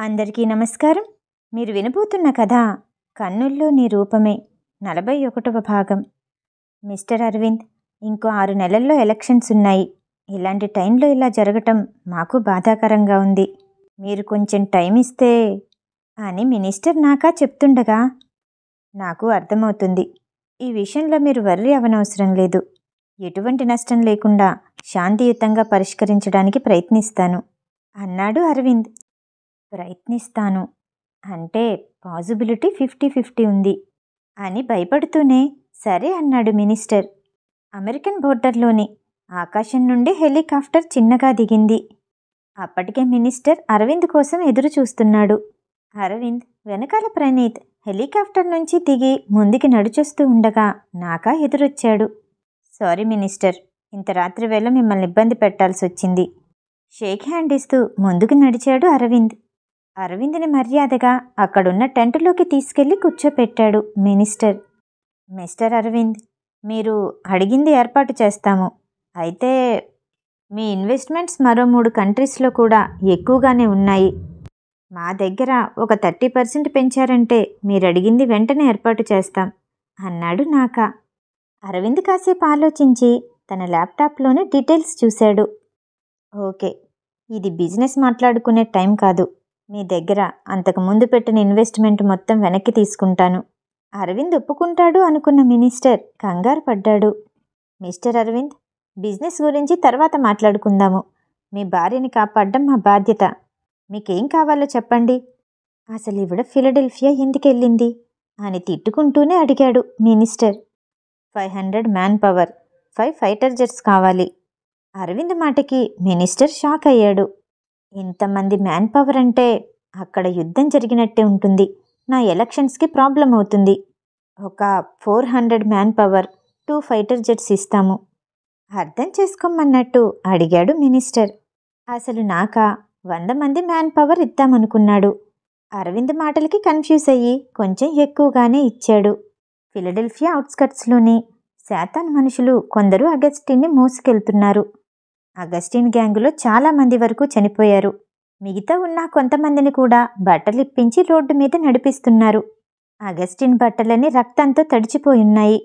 అందరికీ నమస్కారం. మీరు వినబోతున్న కథ కన్నుల్లో నీ రూపమే 41వ భాగం. మిస్టర్ అరవింద్, ఇంకో 6 నెలల్లో ఎలక్షన్స్ ఉన్నాయి. ఇలాంటి టైంలో ఇలా జరగటం మాకు బాధాకరంగా ఉంది. మీరు కొంచెం టైం ఇస్తే అని మినిస్టర్ నాకా చెప్తుండగా, నాకు అర్థమవుతుంది. ఈ విషయంలో మీరు వర్రీ అవనవసరం లేదు. ఎటువంటి నష్టం లేకుండా శాంతియుతంగా పరిష్కరించడానికి ప్రయత్నిస్తాను అన్నాడు అరవింద్. ప్రయత్నిస్తాను అంటే పాజిబిలిటీ 50-50 ఉంది అని భయపడుతూనే సరే అన్నాడు మినిస్టర్. అమెరికన్ బోర్డర్లోని ఆకాశం నుండి హెలికాప్టర్ చిన్నగా దిగింది. అప్పటికే మినిస్టర్ అరవింద్ కోసం ఎదురు చూస్తున్నాడు. అరవింద్ వెనకాల ప్రణీత్ హెలికాప్టర్ నుంచి దిగి ముందుకి నడిచొస్తూ ఉండగా నాకా ఎదురొచ్చాడు. సారీ మినిస్టర్, ఇంత రాత్రి వేళ మిమ్మల్ని ఇబ్బంది పెట్టాల్సి వచ్చింది. షేక్ హ్యాండ్ ఇస్తూ ముందుకు నడిచాడు అరవింద్. అరవింద్ని మర్యాదగా అక్కడున్న టెంటులోకి తీసుకెళ్లి కూర్చోపెట్టాడు మినిస్టర్. మిస్టర్ అరవింద్, మీరు అడిగింది ఏర్పాటు చేస్తాము. అయితే మీ ఇన్వెస్ట్మెంట్స్ మరో 3 కంట్రీస్లో కూడా ఎక్కువగానే ఉన్నాయి. మా దగ్గర ఒక 30% పెంచారంటే మీరు అడిగింది వెంటనే ఏర్పాటు చేస్తాం అన్నాడు నాకా. అరవింద్ కాసేపు ఆలోచించి తన ల్యాప్టాప్లోనే డీటెయిల్స్ చూశాడు. ఓకే, ఇది బిజినెస్ మాట్లాడుకునే టైం కాదు. మీ దగ్గర అంతకుముందు పెట్టిన ఇన్వెస్ట్మెంట్ మొత్తం వెనక్కి తీసుకుంటాను. అరవింద్ ఒప్పుకుంటాడు అనుకున్న మినిస్టర్ కంగారు పడ్డాడు. మిస్టర్ అరవింద్, బిజినెస్ గురించి తర్వాత మాట్లాడుకుందాము. మీ భార్యని కాపాడడం మా బాధ్యత. మీకేం కావాలో చెప్పండి. అసలు ఇవిడ ఫిలడెల్ఫియా ఎందుకెళ్ళింది అని తిట్టుకుంటూనే అడిగాడు minister. 500 man power, 5 fighter jets కావాలి. అరవింద్ మాటకి మినిస్టర్ షాక్ అయ్యాడు. ఇంతమంది మ్యాన్ పవర్ అంటే అక్కడ యుద్ధం జరిగినట్టే ఉంటుంది. నా ఎలక్షన్స్కి ప్రాబ్లం అవుతుంది. ఒక 400 మ్యాన్ పవర్, 2 ఫైటర్ జెట్స్ ఇస్తాము. అర్థం చేసుకోమన్నట్టు అడిగాడు మినిస్టర్. అసలు నాకా 100 మంది మ్యాన్ పవర్ ఇద్దామనుకున్నాడు. అరవింద్ మాటలకి కన్ఫ్యూజ్ అయ్యి కొంచెం ఎక్కువగానే ఇచ్చాడు. ఫిలడెల్ఫియా అవుట్స్కట్స్లోని శాతాన్ మనుషులు కొందరు అగస్టిన్ని మోసుకెళ్తున్నారు. అగస్టిన్ గ్యాంగులో చాలామంది వరకు చనిపోయారు. మిగతా ఉన్న కొంతమందిని కూడా బట్టలిప్పించి రోడ్డు మీద నడిపిస్తున్నారు. అగస్టిన్ బట్టలని రక్తంతో తడిచిపోయున్నాయి.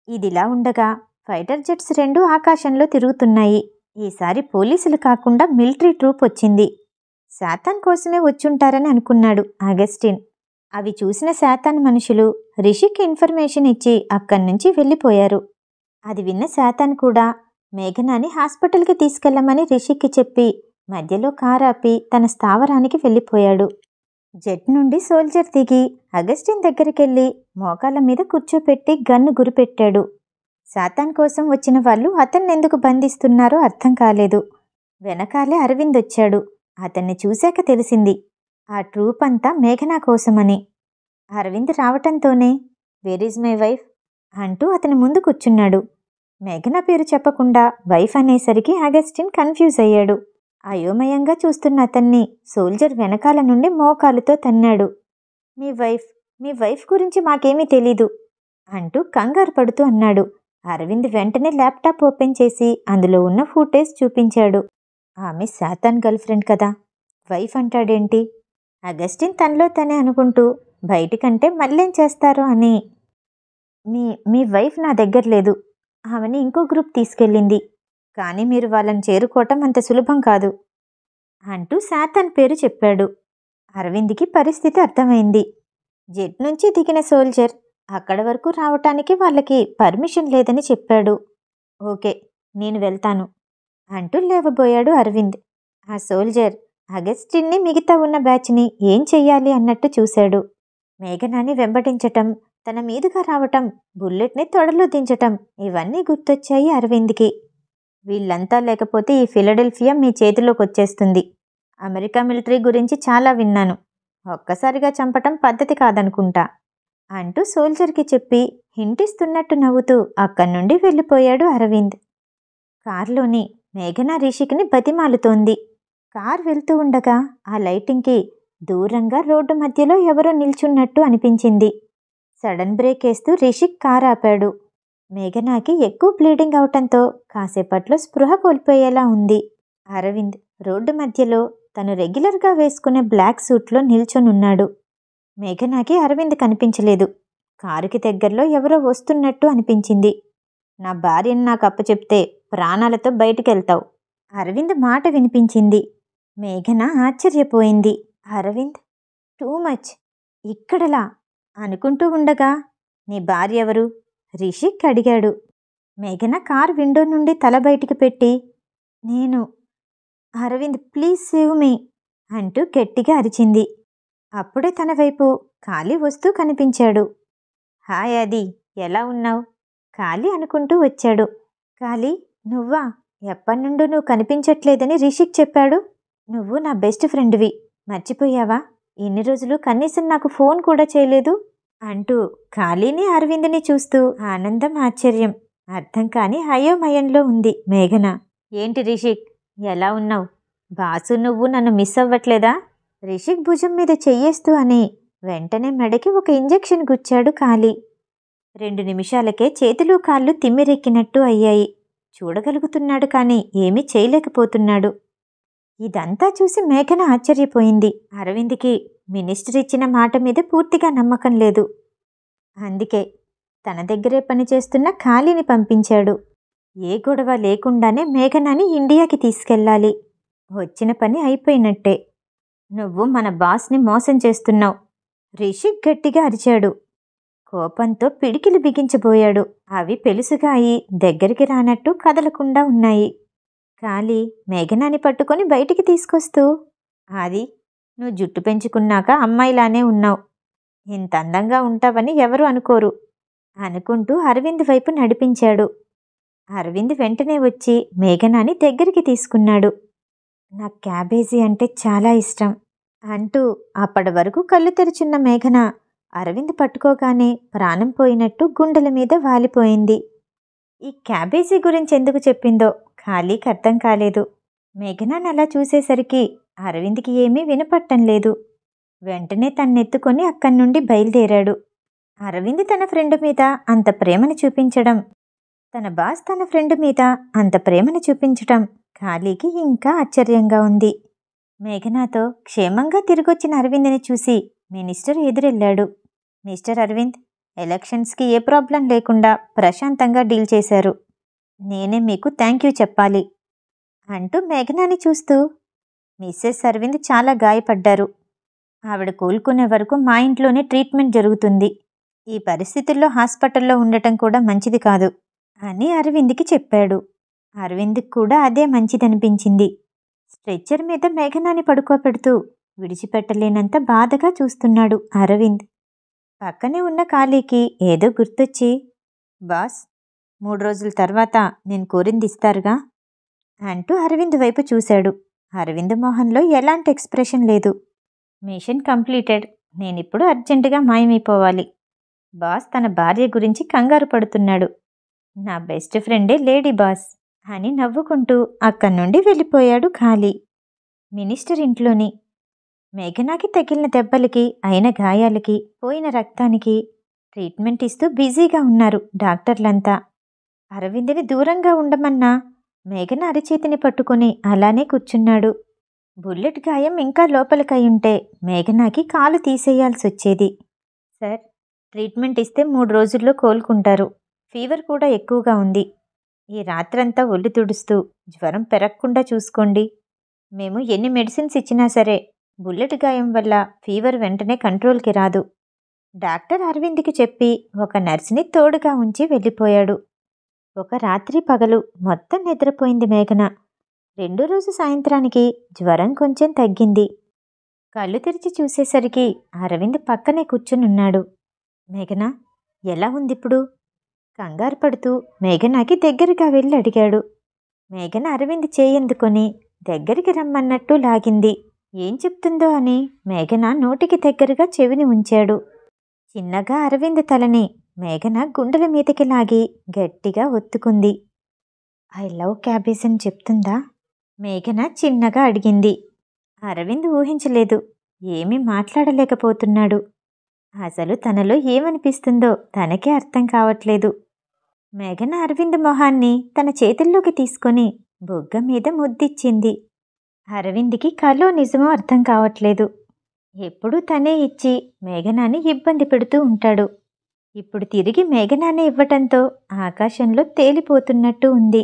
ఇదిలా ఉండగా ఫైటర్ జెట్స్ 2 ఆకాశంలో తిరుగుతున్నాయి. ఈసారి పోలీసులు కాకుండా మిలిటరీ ట్రూప్ వచ్చింది. శాతాన్ కోసమే వచ్చుంటారని అనుకున్నాడు అగస్టిన్. అవి చూసిన శాతాన్ మనుషులు రిషికి ఇన్ఫర్మేషన్ ఇచ్చి అక్కడి నుంచి వెళ్ళిపోయారు. అది విన్న శాతాన్ కూడా మేఘనాని హాస్పిటల్కి తీసుకెళ్లమని రిషికి చెప్పి మధ్యలో కారాపి తన స్థావరానికి వెళ్ళిపోయాడు. జెట్ నుండి సోల్జర్ దిగి అగస్టిన్ దగ్గరికెళ్ళి మోకాళ్ళ మీద కూర్చోపెట్టి గన్ను గురిపెట్టాడు. శాతాన్ కోసం వచ్చిన వాళ్ళు అతన్నెందుకు బంధిస్తున్నారో అర్థం కాలేదు. వెనకాలే అరవింద్ వచ్చాడు. అతన్ని చూశాక తెలిసింది ఆ ట్రూప్ అంతా మేఘనా కోసమని. అరవింద్ రావటంతోనే వేర్ ఈజ్ మై వైఫ్ అంటూ అతని ముందు కూర్చున్నాడు. మేఘనా పేరు చెప్పకుండా వైఫ్ అనేసరికి అగస్టిన్ కన్ఫ్యూజ్ అయ్యాడు. అయోమయంగా చూస్తున్న అతన్ని సోల్జర్ వెనకాల నుండి మోకాలుతో తన్నాడు. మీ వైఫ్ గురించి మాకేమీ తెలీదు అంటూ కంగారు పడుతూ అన్నాడు. అరవింద్ వెంటనే ల్యాప్టాప్ ఓపెన్ చేసి అందులో ఉన్న ఫుటేజ్ చూపించాడు. ఆమె శాతాన్ గర్ల్ ఫ్రెండ్ కదా, వైఫ్ అంటాడేంటి? అగస్టిన్ తనలో తనే అనుకుంటూ బయటికంటే మళ్ళేం చేస్తారో అని. మీ వైఫ్ నా దగ్గర లేదు. ఆమెని ఇంకో గ్రూప్ తీసుకెళ్ళింది. కానీ మీరు వాళ్ళని చేరుకోవటం అంత సులభం కాదు అంటూ శాతాన్ పేరు చెప్పాడు. అరవింద్కి పరిస్థితి అర్థమైంది. జెట్ నుంచి దిగిన సోల్జర్ అక్కడి వరకు రావటానికి వాళ్ళకి పర్మిషన్ లేదని చెప్పాడు. ఓకే, నేను వెళ్తాను అంటూ లేవబోయాడు అరవింద్. ఆ సోల్జర్ అగస్టిన్ని మిగతా ఉన్న బ్యాచ్ని ఏం చెయ్యాలి అన్నట్టు చూశాడు. మేఘనాని వెంబడించటం, తన మీదుగా రావటం, బుల్లెట్ని తొడలో దించటం ఇవన్నీ గుర్తొచ్చాయి అరవింద్కి. వీళ్ళంతా లేకపోతే ఈ ఫిలడెల్ఫియా మీ చేతిలోకి వచ్చేస్తుంది. అమెరికా మిలిటరీ గురించి చాలా విన్నాను. ఒక్కసారిగా చంపటం పద్ధతి కాదనుకుంటా అంటూ సోల్జర్కి చెప్పి హింటిస్తున్నట్టు నవ్వుతూ అక్కడి నుండి వెళ్ళిపోయాడు అరవింద్. కారులోని మేఘనా రిషికిని బతిమాలుతోంది. కార్ వెళ్తూ ఉండగా ఆ లైటింగ్కి దూరంగా రోడ్డు మధ్యలో ఎవరో నిల్చున్నట్టు అనిపించింది. సడన్ బ్రేక్ వేస్తూ రిషిక్ కార్ ఆపాడు. మేఘనాకి ఎక్కువ బ్లీడింగ్ అవటంతో కాసేపట్లో స్పృహ కోల్పోయేలా ఉంది. అరవింద్ రోడ్డు మధ్యలో తను రెగ్యులర్గా వేసుకునే బ్లాక్ సూట్లో నిల్చొనున్నాడు. మేఘనాకి అరవింద్ కనిపించలేదు. కారుకి దగ్గరలో ఎవరో వస్తున్నట్టు అనిపించింది. నా భార్యను నాకు అప్పచెప్తే ప్రాణాలతో బయటికెళ్తావు. అరవింద్ మాట వినిపించింది. మేఘన ఆశ్చర్యపోయింది. అరవింద్, టూ మచ్, ఇక్కడలా అనుకుంటూ ఉండగా, నీ భార్య ఎవరు? రిషిక్ అడిగాడు. మేఘన కారు విండో నుండి తల బయటికి పెట్టి, నేను. అరవింద్, ప్లీజ్ సేవ్ మీ అంటూ గట్టిగా అరిచింది. అప్పుడే తన వైపు కాళీ వస్తూ కనిపించాడు. హాయ్ ఆది, ఎలా ఉన్నావు? కాళీ అనుకుంటూ వచ్చాడు. కాళీ, నువ్వా? ఎప్పటినుండో నువ్వు కనిపించట్లేదని రిషిక్ చెప్పాడు. నువ్వు నా బెస్ట్ ఫ్రెండ్వి, మర్చిపోయావా? ఇన్ని రోజులు కనీసం నాకు ఫోన్ కూడా చేయలేదు అంటూ కాళీని అరవింద్ని చూస్తూ ఆనందం, ఆశ్చర్యం అర్థం కాని అయోమయంలో ఉంది మేఘన. ఏంటి రిషిక్, ఎలా ఉన్నావు? బాసు నువ్వు నన్ను మిస్ అవ్వట్లేదా? రిషిక్ భుజం మీద చెయ్యేస్తూ అని వెంటనే మెడకి ఒక ఇంజెక్షన్ గుచ్చాడు కాళీ. 2 నిమిషాలకే చేతులు కాళ్ళు తిమ్మిరెక్కినట్టు అయ్యాయి. చూడగలుగుతున్నాడు కానీ ఏమీ చేయలేకపోతున్నాడు. ఇదంతా చూసి మేఘన ఆశ్చర్యపోయింది. అరవింద్కి మినిస్టర్ ఇచ్చిన మాట మీద పూర్తిగా నమ్మకం లేదు. అందుకే తన దగ్గరే పనిచేస్తున్న కాళీని పంపించాడు. ఏ గొడవ లేకుండానే మేఘనాని ఇండియాకి తీసుకెళ్ళాలి. వచ్చిన పని అయిపోయినట్టే. నువ్వు మన బాస్ని మోసం చేస్తున్నావు, రిషిక్ గట్టిగా అరిచాడు. కోపంతో పిడికిలు బిగించబోయాడు. అవి పెలుసుగా అయి దగ్గరికి రానట్టు కదలకుండా ఉన్నాయి. కాళీ మేఘనాని పట్టుకొని బయటికి తీసుకొస్తూ, ఆది, నువ్వు జుట్టు పెంచుకున్నాక అమ్మాయిలానే ఉన్నావు. ఇంత అందంగా ఉంటావని ఎవరు అనుకోరు అనుకుంటూ అరవింద్ వైపు నడిపించాడు. అరవింద్ వెంటనే వచ్చి మేఘనాని దగ్గరికి తీసుకున్నాడు. నాకు క్యాబేజీ అంటే చాలా ఇష్టం అంటూ అప్పటి వరకు కళ్ళు తెరుచున్న మేఘన అరవింద్ పట్టుకోగానే ప్రాణం పోయినట్టు గుండెల మీద వాలిపోయింది. ఈ క్యాబేజీ గురించి ఎందుకు చెప్పిందో కాళీకి అర్థం కాలేదు. మేఘనాని అలా చూసేసరికి అరవింద్కి ఏమీ వినపట్టం లేదు. వెంటనే తన్నెత్తుకొని అక్కడి నుండి బయలుదేరాడు. అరవింద్ తన ఫ్రెండ్ మీద అంత ప్రేమను చూపించడం, తన బాస్ తన ఫ్రెండ్ మీద అంత ప్రేమను చూపించటం కాళీకి ఇంకా ఆశ్చర్యంగా ఉంది. మేఘనాతో క్షేమంగా తిరిగొచ్చిన అరవింద్ని చూసి మినిస్టర్ ఎదురెళ్ళాడు. మిస్టర్ అరవింద్, ఎలక్షన్స్కి ఏ ప్రాబ్లం లేకుండా ప్రశాంతంగా డీల్ చేశారు. నేనే మీకు థ్యాంక్ యూ చెప్పాలి అంటూ మేఘనాని చూస్తూ, మిస్సెస్ అరవింద్ చాలా గాయపడ్డారు. ఆవిడ కోలుకునే వరకు మా ఇంట్లోనే ట్రీట్మెంట్ జరుగుతుంది. ఈ పరిస్థితుల్లో హాస్పిటల్లో ఉండటం కూడా మంచిది కాదు అని అరవింద్కి చెప్పాడు. అరవింద్కి కూడా అదే మంచిదనిపించింది. స్ట్రెచ్చర్ మీద మేఘనాని పడుకోపెడుతూ విడిచిపెట్టలేనంత బాధగా చూస్తున్నాడు అరవింద్. పక్కనే ఉన్న కాళీకి ఏదో గుర్తొచ్చి, బాస్, 3 రోజుల తర్వాత నేను కోరింది ఇస్తారుగా అంటూ అరవింద్ వైపు చూశాడు. అరవింద్ మొహంలో ఎలాంటి ఎక్స్ప్రెషన్ లేదు. మిషన్ కంప్లీటెడ్, నేనిప్పుడు అర్జెంటుగా మాయమైపోవాలి. బాస్ తన భార్య గురించి కంగారు పడుతున్నాడు. నా బెస్ట్ ఫ్రెండే లేడీ బాస్ అని నవ్వుకుంటూ అక్కడి నుండి వెళ్ళిపోయాడు కాళీ. మినిస్టర్ ఇంట్లోని మేఘనాకి తగిలిన దెబ్బలకి, అయిన గాయాలకి, పోయిన రక్తానికి ట్రీట్మెంట్ ఇస్తూ బిజీగా ఉన్నారు డాక్టర్లంతా. అరవింద్ని దూరంగా ఉండమన్నా మేఘన అరచేతిని పట్టుకుని అలానే కూర్చున్నాడు. బుల్లెట్ గాయం ఇంకా లోపలికయ్యుంటే మేఘనాకి కాలు తీసేయాల్సొచ్చేది. సార్, ట్రీట్మెంట్ ఇస్తే 3 రోజుల్లో కోలుకుంటారు. ఫీవర్ కూడా ఎక్కువగా ఉంది. ఈ రాత్రంతా ఒళ్ళు తుడుస్తూ జ్వరం పెరగకుండా చూసుకోండి. మేము ఎన్ని మెడిసిన్స్ ఇచ్చినా సరే బుల్లెట్ గాయం వల్ల ఫీవర్ వెంటనే కంట్రోల్కి రాదు. డాక్టర్ అరవింద్కి చెప్పి ఒక నర్సుని తోడుగా ఉంచి వెళ్ళిపోయాడు. ఒక రాత్రి పగలు మొత్తం నిద్రపోయింది మేఘన. 2వ రోజు సాయంత్రానికి జ్వరం కొంచెం తగ్గింది. కళ్ళు తెరిచి చూసేసరికి అరవింద్ పక్కనే కూర్చునున్నాడు. మేఘన, ఎలా ఉందిప్పుడు? కంగారు పడుతూ మేఘనాకి దగ్గరగా వెళ్ళి అడిగాడు. మేఘన అరవింద్ చేయందుకొని దగ్గరికి రమ్మన్నట్టు లాగింది. ఏం చెప్తుందో అని మేఘన నోటికి దగ్గరగా చెవిని ఉంచాడు. చిన్నగా అరవింద్ తలని మేఘన గుండెల మీదకి లాగి గట్టిగా ఒత్తుకుంది. ఐ లవ్ క్యాబేజ్ అని చెప్తుందా? మేఘన చిన్నగా అడిగింది. అరవింద్ ఊహించలేదు. ఏమీ మాట్లాడలేకపోతున్నాడు. అసలు తనలో ఏమనిపిస్తుందో తనకే అర్థం కావట్లేదు. మేఘన అరవింద్ మొహాన్ని తన చేతుల్లోకి తీసుకొని బుగ్గ మీద ముద్దిచ్చింది. అరవింద్కి కలో నిజమో అర్థం కావట్లేదు. ఎప్పుడూ తనే ఇచ్చి మేఘనాని ఇబ్బంది పెడుతూ ఉంటాడు. ఇప్పుడు తిరిగి మేఘనానే ఇవ్వటంతో ఆకాశంలో తేలిపోతున్నట్టు ఉంది.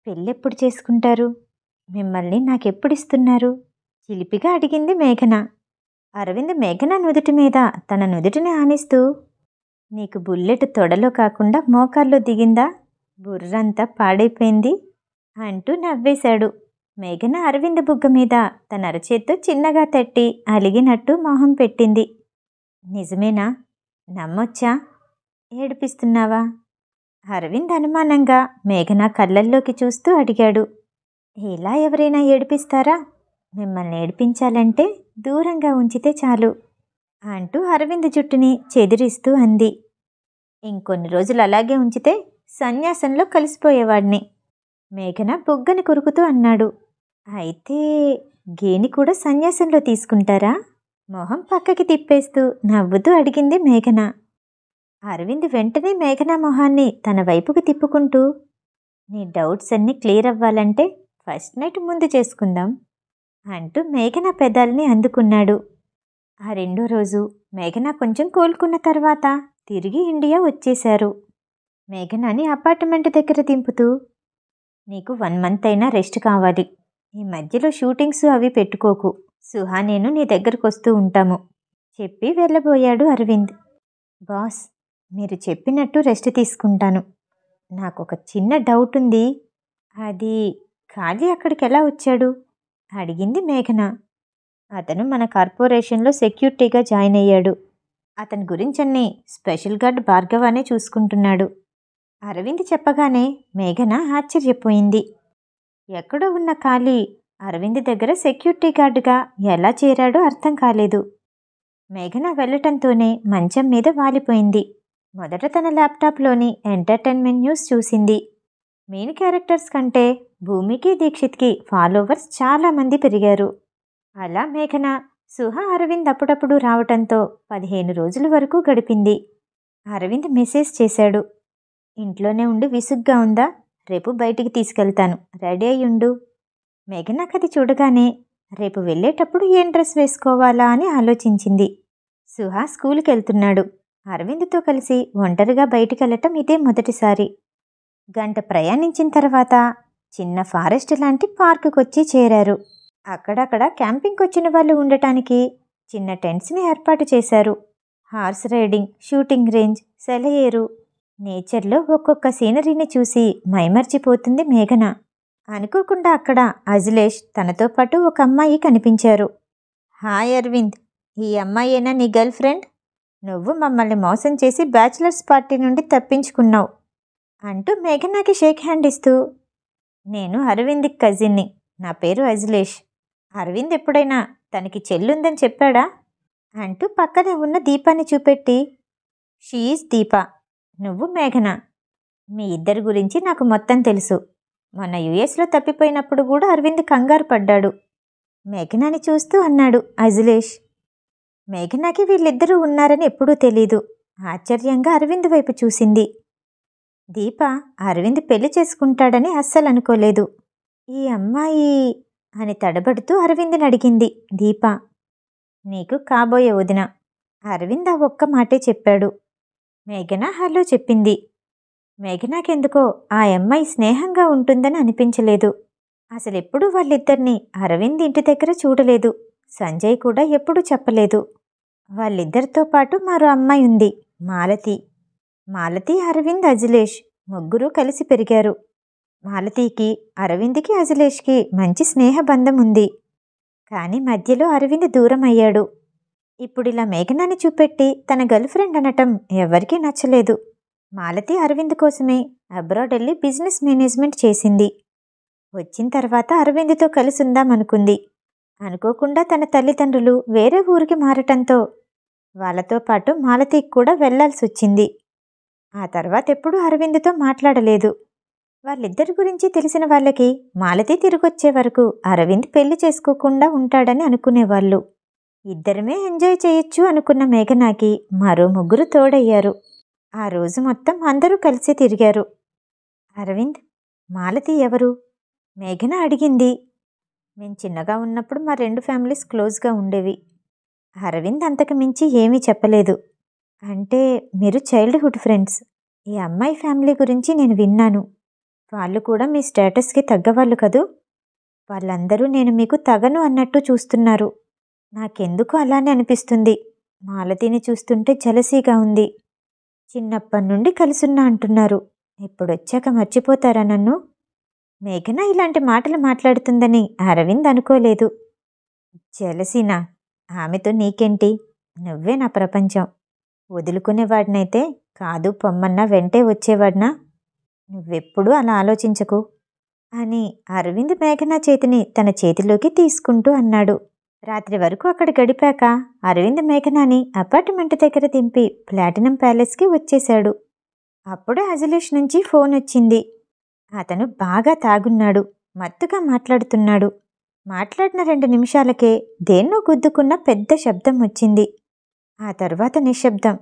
పెళ్ళెప్పుడు చేసుకుంటారు? మిమ్మల్ని నాకెప్పుడిస్తున్నారు? చిలిపిగా అడిగింది మేఘన. అరవింద్ మేఘన నుదుటి మీద తన నుదుటిని ఆనిస్తూ, నీకు బుల్లెట్ తొడలో కాకుండా మోకాల్లో దిగిందా? బుర్రంతా పాడైపోయింది అంటూ నవ్వేశాడు. మేఘన అరవింద్ బుగ్గ మీద తన అరచేత్తో చిన్నగా తట్టి అలిగినట్టు మొహం పెట్టింది. నిజమేనా? నమ్మొచ్చా? ఏడిపిస్తున్నావా? అరవింద్ అనుమానంగా మేఘన కళ్ళల్లోకి చూస్తూ అడిగాడు. ఇలా ఎవరైనా ఏడిపిస్తారా? మిమ్మల్ని ఏడిపించాలంటే దూరంగా ఉంచితే చాలు అంటూ అరవింద్ జుట్టుని చెదిరిస్తూ అంది. ఇంకొన్ని రోజులు అలాగే ఉంచితే సన్యాసంలో కలిసిపోయేవాడిని. మేఘన బుగ్గని కొరుకుతూ అన్నాడు. అయితే గేని కూడా సన్యాసంలో తీసుకుంటారా? మొహం పక్కకి తిప్పేస్తూ నవ్వుతూ అడిగింది మేఘన. అరవింద్ వెంటనే మేఘన మొహాన్ని తన వైపుకి తిప్పుకుంటూ, నీ డౌట్స్ అన్నీ క్లియర్ అవ్వాలంటే ఫస్ట్ నైట్ ముందు చేసుకుందాం అంటూ మేఘన పెదాల్ని అందుకున్నాడు. ఆ రెండో రోజు మేఘన కొంచెం కోలుకున్న తర్వాత తిరిగి ఇండియా వచ్చేశారు. మేఘనాని అపార్ట్మెంట్ దగ్గర దింపుతూ, నీకు 1 మంత్ అయినా రెస్ట్ కావాలి. ఈ మధ్యలో షూటింగ్స్ అవి పెట్టుకోకు. సుహా నేను నీ దగ్గరకు వస్తూ ఉంటాము చెప్పి వెళ్ళబోయాడు అరవింద్. బాస్, మీరు చెప్పినట్టు రెస్ట్ తీసుకుంటాను. నాకొక చిన్న డౌట్ ఉంది. అది ఖాళీ అక్కడికి ఎలా వచ్చాడు? అడిగింది మేఘన. అతను మన కార్పొరేషన్లో సెక్యూరిటీగా జాయిన్ అయ్యాడు. అతని గురించన్నీ స్పెషల్ గార్డ్ భార్గవానే చూసుకుంటున్నాడు. అరవింద్ చెప్పగానే మేఘన ఆశ్చర్యపోయింది. ఎక్కడో ఉన్న ఖాళీ అరవింద్ దగ్గర సెక్యూరిటీ గార్డుగా ఎలా చేరాడో అర్థం కాలేదు. మేఘన వెళ్ళటంతోనే మంచం మీద వాలిపోయింది. మొదట తన ల్యాప్టాప్లోని ఎంటర్టైన్మెంట్ న్యూస్ చూసింది. మెయిన్ క్యారెక్టర్స్ కంటే భూమికి, దీక్షిత్కి ఫాలోవర్స్ చాలామంది పెరిగారు. అలా మేఘన సుహా అరవింద్ అప్పుడప్పుడు రావటంతో 15 రోజుల వరకు గడిపింది. అరవింద్ మెసేజ్ చేశాడు. ఇంట్లోనే ఉండి విసుగ్గా ఉందా? రేపు బయటికి తీసుకెళ్తాను, రెడీ అయ్యుండు. మేఘనకది చూడగానే రేపు వెళ్ళేటప్పుడు ఏం డ్రెస్ వేసుకోవాలా అని ఆలోచించింది. సుహా స్కూల్కి వెళ్తున్నాడు. అరవింద్తో కలిసి ఒంటరిగా బయటికెళ్ళటం ఇదే మొదటిసారి. గంట ప్రయాణించిన తర్వాత చిన్న ఫారెస్ట్ లాంటి పార్కుకొచ్చి చేరారు. అక్కడక్కడ క్యాంపింగ్కి వచ్చిన వాళ్ళు ఉండటానికి చిన్న టెంట్స్ని ఏర్పాటు చేశారు. హార్స్ రైడింగ్, షూటింగ్ రేంజ్, సెలయేరు, నేచర్లో ఒక్కొక్క సీనరీని చూసి మైమర్చిపోతుంది మేఘన. అనుకోకుండా అక్కడ అజిలేష్ తనతో పాటు ఒక అమ్మాయి కనిపించారు. హాయ్ అరవింద్, ఈ అమ్మాయేనా నీ గర్ల్ ఫ్రెండ్? నువ్వు మమ్మల్ని మోసం చేసి బ్యాచిలర్స్ పార్టీ నుండి తప్పించుకున్నావు అంటూ మేఘనాకి షేక్ హ్యాండ్ ఇస్తూ, నేను అరవింద్ కజిన్ని, నా పేరు అజిలేష్. అరవింద్ ఎప్పుడైనా తనకి చెల్లుందని చెప్పాడా అంటూ పక్కనే ఉన్న దీపాన్ని చూపెట్టి, షీఈస్ దీపా, నువ్వు మేఘన. మీ ఇద్దరి గురించి నాకు మొత్తం తెలుసు. మొన్న యుఎస్లో తప్పిపోయినప్పుడు కూడా అరవింద్ కంగారు పడ్డాడు. మేఘనాని చూస్తూ అన్నాడు అజిలేష్. మేఘనాకి వీళ్ళిద్దరూ ఉన్నారని ఎప్పుడూ తెలీదు. ఆశ్చర్యంగా అరవింద్ వైపు చూసింది. దీప అరవింద్ పెళ్లి చేసుకుంటాడని అస్సలు అనుకోలేదు. ఈ అమ్మాయి అని తడబడుతూ అరవింద్ని అడిగింది దీప. నీకు కాబోయే వదిన. అరవింద్ ఆ ఒక్క మాటే చెప్పాడు. మేఘన హలో చెప్పింది. మేఘనాకెందుకో ఆ అమ్మాయి స్నేహంగా ఉంటుందని అనిపించలేదు. అసలెప్పుడూ వాళ్ళిద్దరినీ అరవింద్ ఇంటి దగ్గర చూడలేదు. సంజయ్ కూడా ఎప్పుడూ చెప్పలేదు. వాళ్ళిద్దరితో పాటు మరో అమ్మాయి ఉంది, మాలతి. మాలతి, అరవింద్, అజిలేష్ ముగ్గురు కలిసి పెరిగారు. మాలతికి, అరవింద్కి, అజిలేష్కి మంచి స్నేహబంధం ఉంది. కానీ మధ్యలో అరవింద్ దూరం అయ్యాడు. ఇప్పుడిలా మేఘనాని చూపెట్టి తన గర్ల్ ఫ్రెండ్ అనటం ఎవరికీ నచ్చలేదు. మాలతి అరవింద్ కోసమే అబ్రాడ్ వెళ్ళి బిజినెస్ మేనేజ్మెంట్ చేసింది. వచ్చిన తర్వాత అరవింద్తో కలిసి ఉందామనుకుంది. అనుకోకుండా తన తల్లిదండ్రులు వేరే ఊరికి మారటంతో వాళ్ళతో పాటు మాలతికి కూడా వెళ్లాల్సి వచ్చింది. ఆ తర్వాత ఎప్పుడూ అరవింద్తో మాట్లాడలేదు. వాళ్ళిద్దరి గురించి తెలిసిన వాళ్ళకి మాలతి తిరిగొచ్చే వరకు అరవింద్ పెళ్లి చేసుకోకుండా ఉంటాడని అనుకునేవాళ్ళు. ఇద్దరమే ఎంజాయ్ చేయొచ్చు అనుకున్న మేఘనాకి మరో ముగ్గురు తోడయ్యారు. ఆ రోజు మొత్తం అందరూ కలిసి తిరిగారు. అరవింద్, మాలతి ఎవరు? మేఘన అడిగింది. మేము చిన్నగా ఉన్నప్పుడు మా 2 ఫ్యామిలీస్ క్లోజ్గా ఉండేవి. అరవింద్ అంతకు మించి ఏమీ చెప్పలేదు. అంటే మీరు చైల్డ్‌హుడ్ ఫ్రెండ్స్. ఈ అమ్మాయి ఫ్యామిలీ గురించి నేను విన్నాను. వాళ్ళు కూడా మీ స్టేటస్‌కి తగ్గవాళ్ళు కదూ? వాళ్ళందరూ నేను మీకు తగను అన్నట్టు చూస్తున్నారు. నాకెందుకో అలానే అనిపిస్తుంది. మాలతిని చూస్తుంటే జెలసీగా ఉంది. చిన్నప్పటి నుండి కలిసున్నా అంటున్నారు. ఇప్పుడొచ్చాక మర్చిపోతారా నన్ను? మేఘన ఇలాంటి మాటలు మాట్లాడుతుందని అరవింద్ అనుకోలేదు. జెలసీనా? ఆమెతో నీకేంటి? నువ్వే నా ప్రపంచం. వదులుకునేవాడినైతే కాదు పొమ్మన్నా వెంటే వచ్చేవాడినా? నువ్వెప్పుడూ అలా ఆలోచించకు అని అరవింద్ మేఘన చేతిని తన చేతిలోకి తీసుకుంటూ అన్నాడు. రాత్రి వరకు అక్కడ గడిపాక అరవింద్ మేఘనాని అపార్ట్మెంట్ దగ్గర దింపి ప్లాటినం ప్యాలెస్కి వచ్చేశాడు. అప్పుడు అజిలేష్ నుంచి ఫోన్ వచ్చింది. అతను బాగా తాగున్నాడు. మత్తుగా మాట్లాడుతున్నాడు. మాట్లాడిన 2 నిమిషాలకే దేన్నో గుద్దుకున్న పెద్ద శబ్దం వచ్చింది. ఆ తర్వాత నిశ్శబ్దం.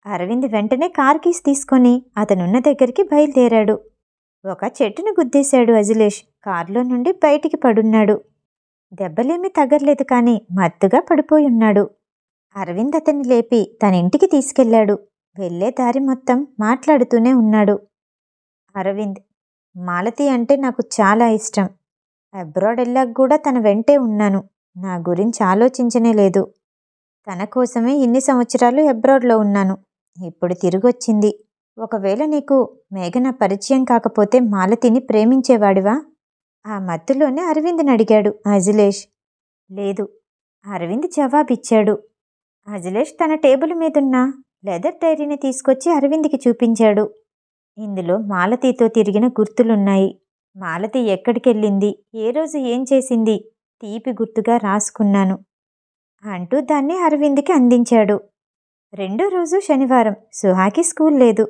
అరవింద్ వెంటనే కార్ కీస్ తీసుకొని అతనున్న దగ్గరికి బయలుదేరాడు. ఒక చెట్టును గుద్దేశాడు అజిలేష్. కారులో నుండి బయటికి పడున్నాడు. దెబ్బలేమీ తగర్లేదు కానీ మత్తుగా పడిపోయున్నాడు. అరవింద్ అతన్ని లేపి తన ఇంటికి తీసుకెళ్లాడు. వెళ్లే దారి మొత్తం మాట్లాడుతూనే ఉన్నాడు. అరవింద్, మాలతి అంటే నాకు చాలా ఇష్టం. అబ్రాడ్ వెళ్ళాక కూడా తన వెంటే ఉన్నాను. నా గురించి ఆలోచించనే లేదు. తన కోసమే ఇన్ని సంవత్సరాలు అబ్రాడ్లో ఉన్నాను. ఇప్పుడు తిరిగొచ్చింది. ఒకవేళ నీకు మేఘన పరిచయం కాకపోతే మాలతిని ప్రేమించేవాడివా? ఆ మత్తులోనే అరవింద్ని అడిగాడు అజిలేష్. లేదు, అరవింద్ జవాబిచ్చాడు. అజిలేష్ తన టేబుల్ మీదున్న లెదర్ డైరీని తీసుకొచ్చి అరవింద్కి చూపించాడు. ఇందులో మాలతితో తిరిగిన గుర్తులున్నాయి. మాలతి ఎక్కడికెళ్ళింది, ఏ రోజు ఏం చేసింది తీపి గుర్తుగా రాసుకున్నాను అంటూ దాన్ని అరవింద్కి అందించాడు. 2వ రోజు శనివారం. సుహాకి స్కూల్ లేదు.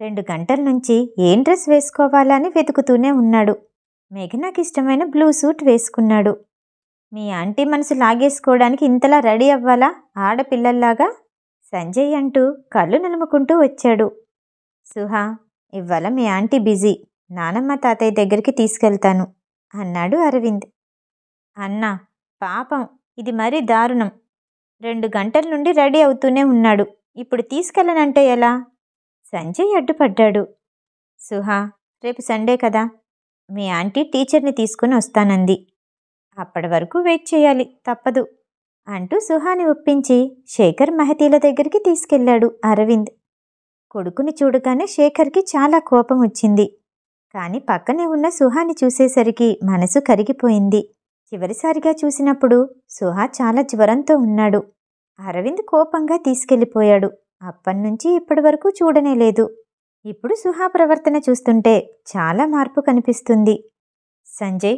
2 గంటల నుంచి ఏం డ్రెస్ వేసుకోవాలని వెతుకుతూనే ఉన్నాడు. మేఘనాకి ఇష్టమైన బ్లూ సూట్ వేసుకున్నాడు. మీ ఆంటీ మనసు లాగేసుకోవడానికి ఇంతలా రెడీ అవ్వాలా ఆడపిల్లల్లాగా? సంజయ్ అంటూ కళ్ళు నలుముకుంటూ వచ్చాడు. సుహా, ఇవాళ మీ ఆంటీ బిజీ. నానమ్మ తాతయ్య దగ్గరికి తీసుకెళ్తాను అన్నాడు అరవింద్. అన్నా, పాపం, ఇది మరీ దారుణం. 2 గంటల నుండి రెడీ అవుతూనే ఉన్నాడు. ఇప్పుడు తీసుకెళ్ళనంటే ఎలా? సంజయ్ అడ్డుపడ్డాడు. సుహా, రేపు సండే కదా, మీ ఆంటీ టీచర్ని తీసుకుని వస్తానంది. అప్పటి వరకు వెయిట్ చేయాలి, తప్పదు అంటూ సుహాని ఒప్పించి శేఖర్ మహతీల దగ్గరికి తీసుకెళ్లాడు అరవింద్. కొడుకుని చూడగానే శేఖర్కి చాలా కోపం వచ్చింది. కానీ పక్కనే ఉన్న సుహాని చూసేసరికి మనసు కరిగిపోయింది. చివరిసారిగా చూసినప్పుడు సుహా చాలా జ్వరంతో ఉన్నాడు. అరవింద్ కోపంగా తీసుకెళ్లిపోయాడు. అప్పన్నుంచి ఇప్పటి వరకు చూడనేలేదు. ఇప్పుడు సుహా ప్రవర్తన చూస్తుంటే చాలా మార్పు కనిపిస్తుంది. సంజయ్,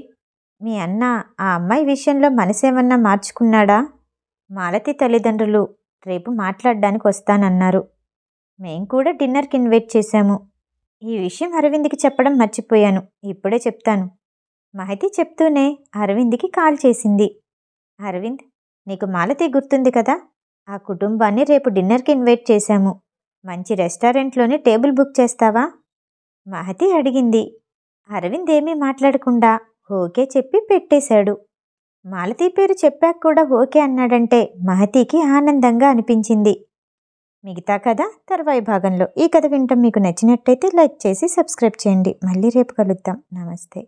మీ అన్న ఆ అమ్మాయి విషయంలో మనసేమన్నా మార్చుకున్నాడా? మాలతి తల్లిదండ్రులు రేపు మాట్లాడడానికి వస్తానన్నారు. మేం కూడా డిన్నర్కి ఇన్వైట్ చేశాము. ఈ విషయం అరవింద్కి చెప్పడం మర్చిపోయాను. ఇప్పుడే చెప్తాను. మహతి చెప్తూనే అరవింద్కి కాల్ చేసింది. అరవింద్, నీకు మాలతి గుర్తుంది కదా? ఆ కుటుంబాన్ని రేపు డిన్నర్కి ఇన్వైట్ చేశాము. మంచి రెస్టారెంట్లోనే టేబుల్ బుక్ చేస్తావా? మహతి అడిగింది. అరవింద్ ఏమీ మాట్లాడకుండా ఓకే చెప్పి పెట్టేశాడు. మాలతి పేరు చెప్పాక కూడా ఓకే అన్నాడంటే మహతికి ఆనందంగా అనిపించింది. మిగతా కథ తర్వాయి భాగంలో. ఈ కథ వినటం మీకు నచ్చినట్టయితే లైక్ చేసి సబ్స్క్రైబ్ చేయండి. మళ్ళీ రేపు కలుద్దాం. నమస్తే.